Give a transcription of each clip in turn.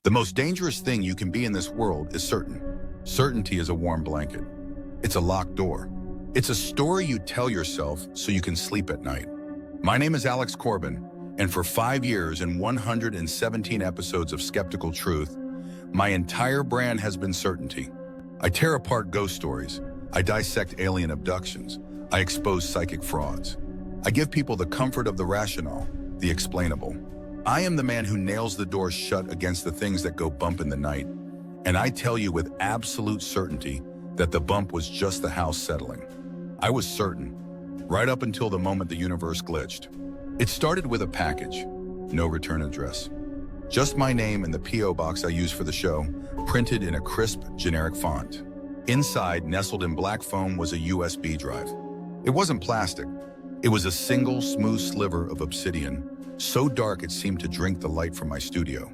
The most dangerous thing you can be in this world is certain. Certainty is a warm blanket. It's a locked door. It's a story you tell yourself so you can sleep at night. My name is Alex Corbin, and for 5 years and 117 episodes of Skeptical Truth, my entire brand has been certainty. I tear apart ghost stories. I dissect alien abductions. I expose psychic frauds. I give people the comfort of the rational, the explainable. I am the man who nails the door shut against the things that go bump in the night. And I tell you with absolute certainty that the bump was just the house settling. I was certain, right up until the moment the universe glitched. It started with a package, no return address. Just my name and the P.O. box I use for the show, printed in a crisp, generic font. Inside, nestled in black foam, was a USB drive. It wasn't plastic. It was a single, smooth sliver of obsidian, so dark it seemed to drink the light from my studio.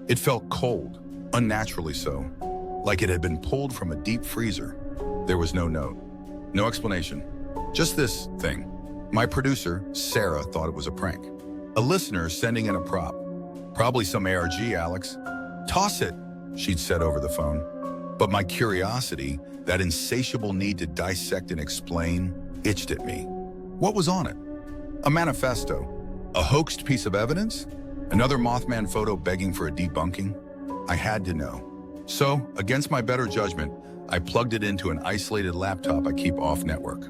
It felt cold, unnaturally so, like it had been pulled from a deep freezer. There was no note, no explanation, just this thing. My producer, Sarah, thought it was a prank. A listener sending in a prop. Probably some ARG, Alex. Toss it, she'd said over the phone. But my curiosity, that insatiable need to dissect and explain, itched at me. What was on it? A manifesto? A hoaxed piece of evidence? Another Mothman photo begging for a debunking? I had to know. So, against my better judgment, I plugged it into an isolated laptop I keep off network.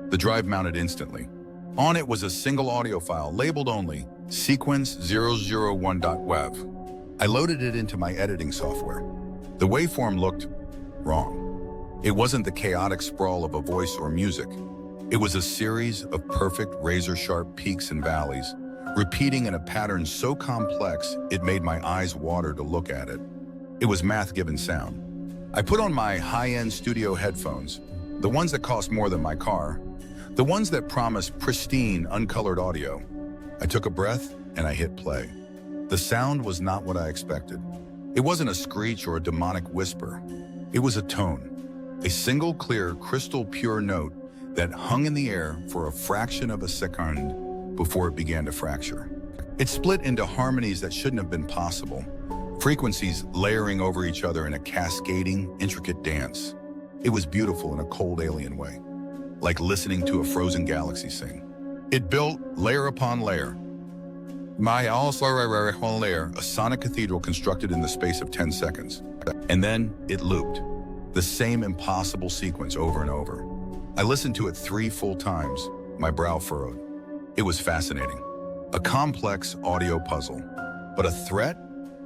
The drive mounted instantly. On it was a single audio file labeled only sequence001.wav. I loaded it into my editing software. The waveform looked wrong. It wasn't the chaotic sprawl of a voice or music. It was a series of perfect razor-sharp peaks and valleys, repeating in a pattern so complex it made my eyes water to look at it. It was math-given sound. I put on my high-end studio headphones, the ones that cost more than my car, the ones that promise pristine, uncolored audio. I took a breath and I hit play. The sound was not what I expected. It wasn't a screech or a demonic whisper. It was a tone, a single clear, crystal pure note that hung in the air for a fraction of a second before it began to fracture. It split into harmonies that shouldn't have been possible, frequencies layering over each other in a cascading, intricate dance. It was beautiful in a cold alien way, like listening to a frozen galaxy sing. It built layer upon layer. Layer, a sonic cathedral constructed in the space of 10 seconds. And then it looped, the same impossible sequence over and over. I listened to it 3 full times, my brow furrowed. It was fascinating. A complex audio puzzle. But a threat?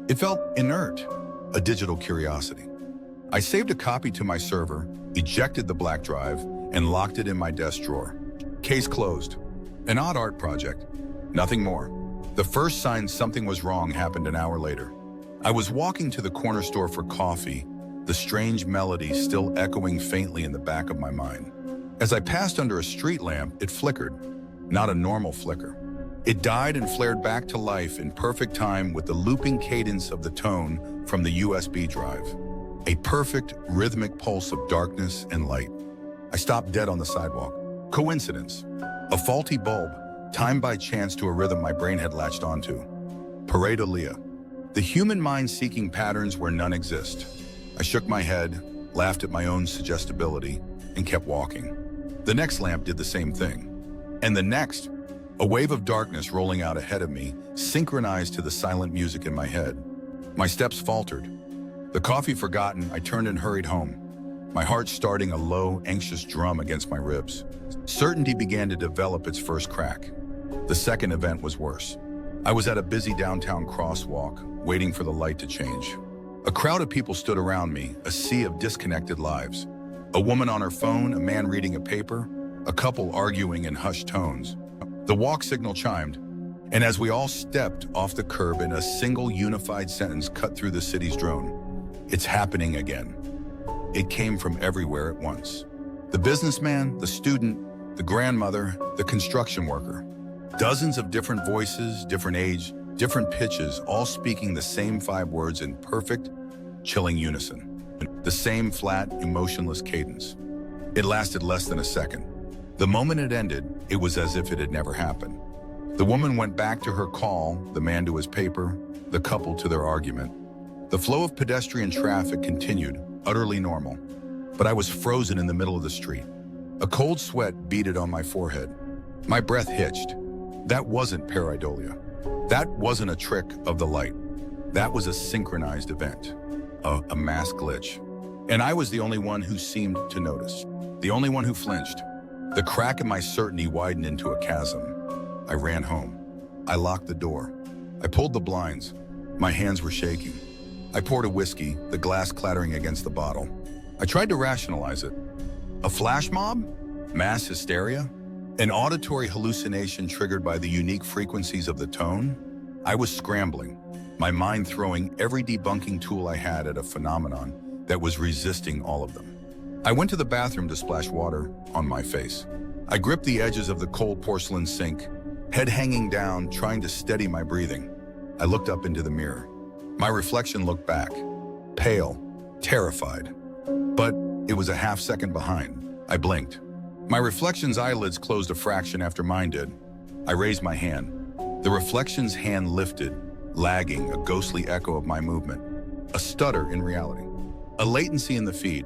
It felt inert, a digital curiosity. I saved a copy to my server, ejected the black drive, and locked it in my desk drawer. Case closed. An odd art project. Nothing more. The first sign something was wrong happened an hour later. I was walking to the corner store for coffee, the strange melody still echoing faintly in the back of my mind. As I passed under a street lamp, it flickered. Not a normal flicker. It died and flared back to life in perfect time with the looping cadence of the tone from the USB drive. A perfect, rhythmic pulse of darkness and light. I stopped dead on the sidewalk. Coincidence. A faulty bulb, timed by chance to a rhythm my brain had latched onto. Pareidolia. The human mind seeking patterns where none exist. I shook my head, laughed at my own suggestibility, and kept walking. The next lamp did the same thing. And the next, a wave of darkness rolling out ahead of me, synchronized to the silent music in my head. My steps faltered. The coffee forgotten, I turned and hurried home, my heart starting a low, anxious drum against my ribs. Certainty began to develop its first crack. The second event was worse. I was at a busy downtown crosswalk, waiting for the light to change. A crowd of people stood around me, a sea of disconnected lives. A woman on her phone, a man reading a paper, a couple arguing in hushed tones. The walk signal chimed, and as we all stepped off the curb in a single unified sentence cut through the city's drone, "It's happening again." It came from everywhere at once. The businessman, the student, the grandmother, the construction worker. Dozens of different voices, different age, different pitches, all speaking the same 5 words in perfect, chilling unison. The same flat, emotionless cadence. It lasted less than a second. The moment it ended, it was as if it had never happened. The woman went back to her call, the man to his paper, the couple to their argument. The flow of pedestrian traffic continued, utterly normal. But I was frozen in the middle of the street. A cold sweat beaded on my forehead. My breath hitched. That wasn't pareidolia. That wasn't a trick of the light. That was a synchronized event, a mass glitch. And I was the only one who seemed to notice, the only one who flinched. The crack in my certainty widened into a chasm. I ran home. I locked the door. I pulled the blinds. My hands were shaking. I poured a whiskey, the glass clattering against the bottle. I tried to rationalize it. A flash mob? Mass hysteria? An auditory hallucination triggered by the unique frequencies of the tone? I was scrambling, my mind throwing every debunking tool I had at a phenomenon that was resisting all of them. I went to the bathroom to splash water on my face. I gripped the edges of the cold porcelain sink, head hanging down, trying to steady my breathing. I looked up into the mirror. My reflection looked back, pale, terrified. But it was a half second behind. I blinked. My reflection's eyelids closed a fraction after mine did. I raised my hand. The reflection's hand lifted, lagging, a ghostly echo of my movement. A stutter in reality. A latency in the feed.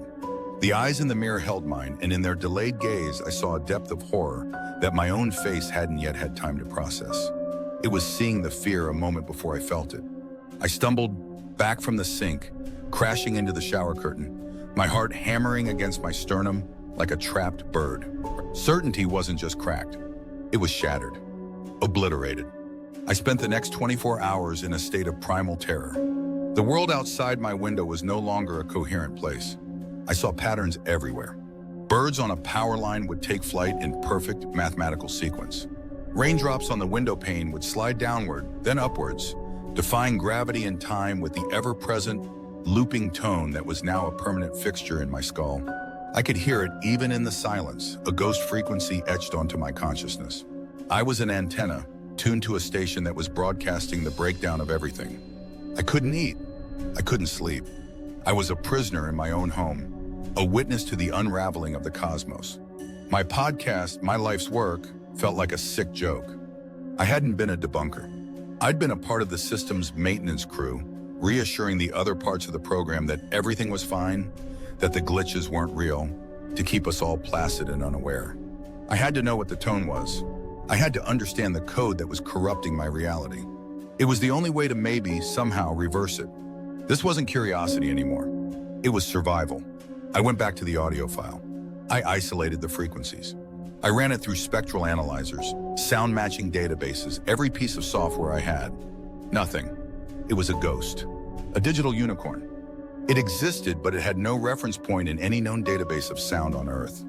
The eyes in the mirror held mine, and in their delayed gaze, I saw a depth of horror that my own face hadn't yet had time to process. It was seeing the fear a moment before I felt it. I stumbled back from the sink, crashing into the shower curtain, my heart hammering against my sternum like a trapped bird. Certainty wasn't just cracked. It was shattered, obliterated. I spent the next 24 hours in a state of primal terror. The world outside my window was no longer a coherent place. I saw patterns everywhere. Birds on a power line would take flight in perfect mathematical sequence. Raindrops on the window pane would slide downward, then upwards, defying gravity and time with the ever-present, looping tone that was now a permanent fixture in my skull. I could hear it even in the silence, a ghost frequency etched onto my consciousness. I was an antenna, tuned to a station that was broadcasting the breakdown of everything. I couldn't eat. I couldn't sleep. I was a prisoner in my own home, a witness to the unraveling of the cosmos. My podcast, my life's work, felt like a sick joke. I hadn't been a debunker. I'd been a part of the system's maintenance crew, reassuring the other parts of the program that everything was fine, that the glitches weren't real, to keep us all placid and unaware. I had to know what the tone was. I had to understand the code that was corrupting my reality. It was the only way to maybe somehow reverse it. This wasn't curiosity anymore. It was survival. I went back to the audio file. I isolated the frequencies. I ran it through spectral analyzers, sound matching databases, every piece of software I had. Nothing. It was a ghost, a digital unicorn. It existed, but it had no reference point in any known database of sound on Earth.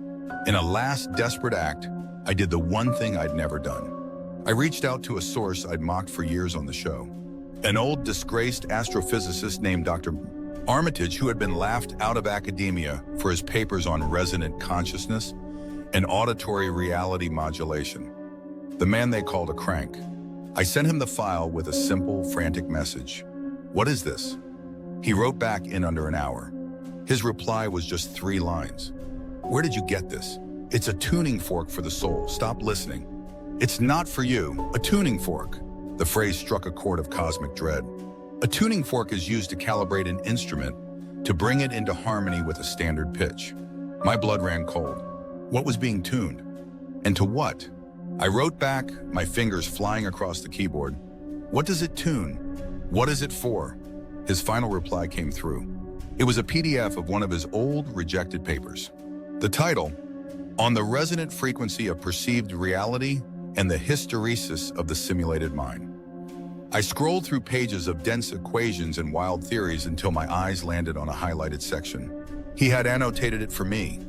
In a last desperate act, I did the one thing I'd never done. I reached out to a source I'd mocked for years on the show. An old disgraced astrophysicist named Dr. Armitage, who had been laughed out of academia for his papers on resonant consciousness and auditory reality modulation. The man they called a crank. I sent him the file with a simple, frantic message. "What is this?" He wrote back in under an hour. His reply was just 3 lines. "Where did you get this? It's a tuning fork for the soul. Stop listening. It's not for you. A tuning fork." The phrase struck a chord of cosmic dread. A tuning fork is used to calibrate an instrument, to bring it into harmony with a standard pitch. My blood ran cold. What was being tuned? And to what? I wrote back, my fingers flying across the keyboard. "What does it tune? What is it for?" His final reply came through. It was a PDF of one of his old, rejected papers. The title, "On the Resonant Frequency of Perceived Reality and the Hysteresis of the Simulated Mind." I scrolled through pages of dense equations and wild theories until my eyes landed on a highlighted section. He had annotated it for me.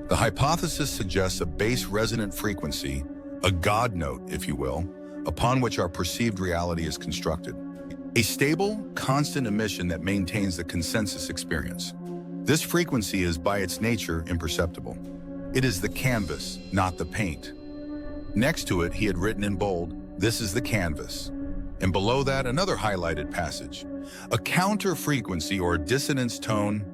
The hypothesis suggests a base resonant frequency, a God note, if you will, upon which our perceived reality is constructed. A stable, constant emission that maintains the consensus experience. This frequency is by its nature imperceptible. It is the canvas, not the paint. Next to it, he had written in bold, "This is the canvas." And below that, another highlighted passage. A counter frequency or dissonance tone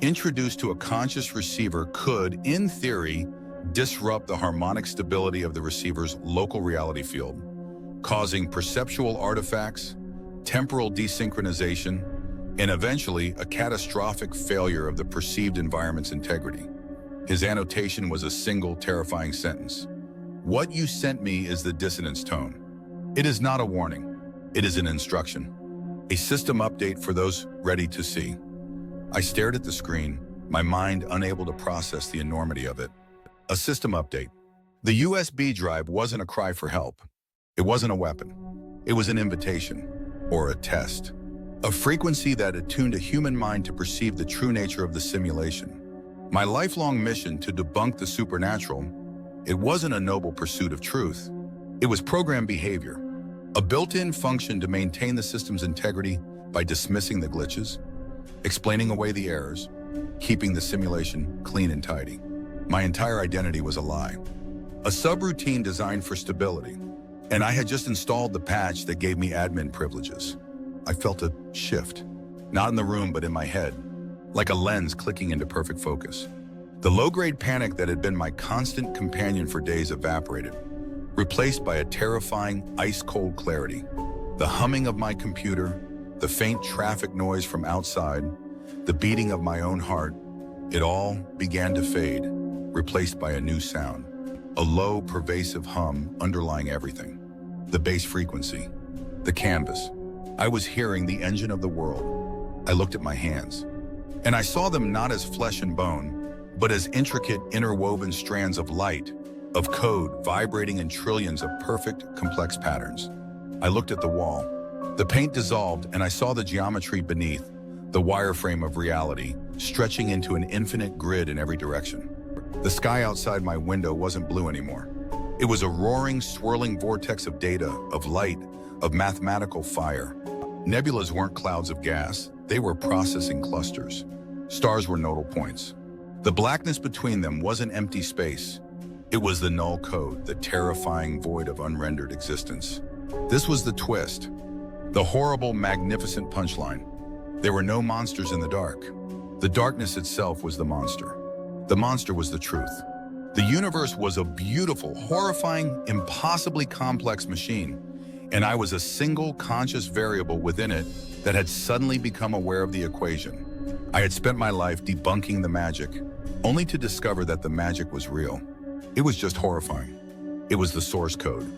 introduced to a conscious receiver could, in theory, disrupt the harmonic stability of the receiver's local reality field, causing perceptual artifacts, temporal desynchronization, and eventually a catastrophic failure of the perceived environment's integrity. His annotation was a single terrifying sentence. "What you sent me is the dissonance tone." It is not a warning. It is an instruction. A system update for those ready to see. I stared at the screen, my mind unable to process the enormity of it. A system update. The USB drive wasn't a cry for help. It wasn't a weapon. It was an invitation, or a test. A frequency that attuned a human mind to perceive the true nature of the simulation. My lifelong mission to debunk the supernatural, it wasn't a noble pursuit of truth. It was programmed behavior, a built-in function to maintain the system's integrity by dismissing the glitches, explaining away the errors, keeping the simulation clean and tidy. My entire identity was a lie. A subroutine designed for stability, and I had just installed the patch that gave me admin privileges. I felt a shift, not in the room but in my head, like a lens clicking into perfect focus. The low-grade panic that had been my constant companion for days evaporated, replaced by a terrifying, ice-cold clarity. The humming of my computer, the faint traffic noise from outside, the beating of my own heart, it all began to fade, replaced by a new sound. A low, pervasive hum underlying everything. The bass frequency, the canvas. I was hearing the engine of the world. I looked at my hands, and I saw them not as flesh and bone, but as intricate, interwoven strands of light, of code vibrating in trillions of perfect, complex patterns. I looked at the wall. The paint dissolved, and I saw the geometry beneath, the wireframe of reality, stretching into an infinite grid in every direction. The sky outside my window wasn't blue anymore. It was a roaring, swirling vortex of data, of light, of mathematical fire. Nebulas weren't clouds of gas. They were processing clusters. Stars were nodal points. The blackness between them wasn't empty space. It was the null code, the terrifying void of unrendered existence. This was the twist, the horrible, magnificent punchline. There were no monsters in the dark. The darkness itself was the monster. The monster was the truth. The universe was a beautiful, horrifying, impossibly complex machine, and I was a single conscious variable within it that had suddenly become aware of the equation. I had spent my life debunking the magic, only to discover that the magic was real. It was just horrifying. It was the source code.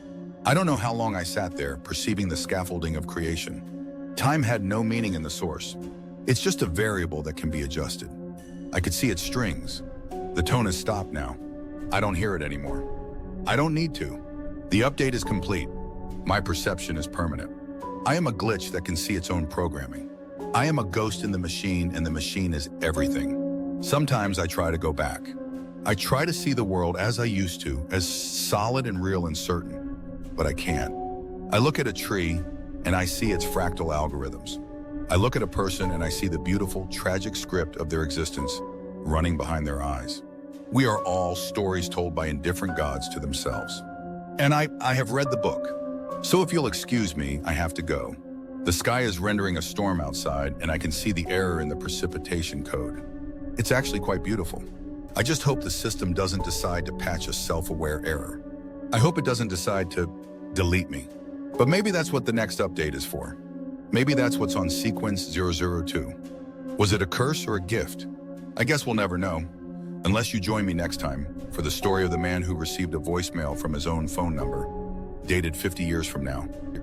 I don't know how long I sat there, perceiving the scaffolding of creation. Time had no meaning in the source. It's just a variable that can be adjusted. I could see its strings. The tone has stopped now. I don't hear it anymore. I don't need to. The update is complete. My perception is permanent. I am a glitch that can see its own programming. I am a ghost in the machine, and the machine is everything. Sometimes I try to go back. I try to see the world as I used to, as solid and real and certain, but I can't. I look at a tree and I see its fractal algorithms. I look at a person and I see the beautiful, tragic script of their existence running behind their eyes. We are all stories told by indifferent gods to themselves. And I have read the book. So if you'll excuse me, I have to go. The sky is rendering a storm outside, and I can see the error in the precipitation code. It's actually quite beautiful. I just hope the system doesn't decide to patch a self-aware error. I hope it doesn't decide to delete me. But maybe that's what the next update is for. Maybe that's what's on sequence 002. Was it a curse or a gift? I guess we'll never know, unless you join me next time for the story of the man who received a voicemail from his own phone number, dated 50 years from now.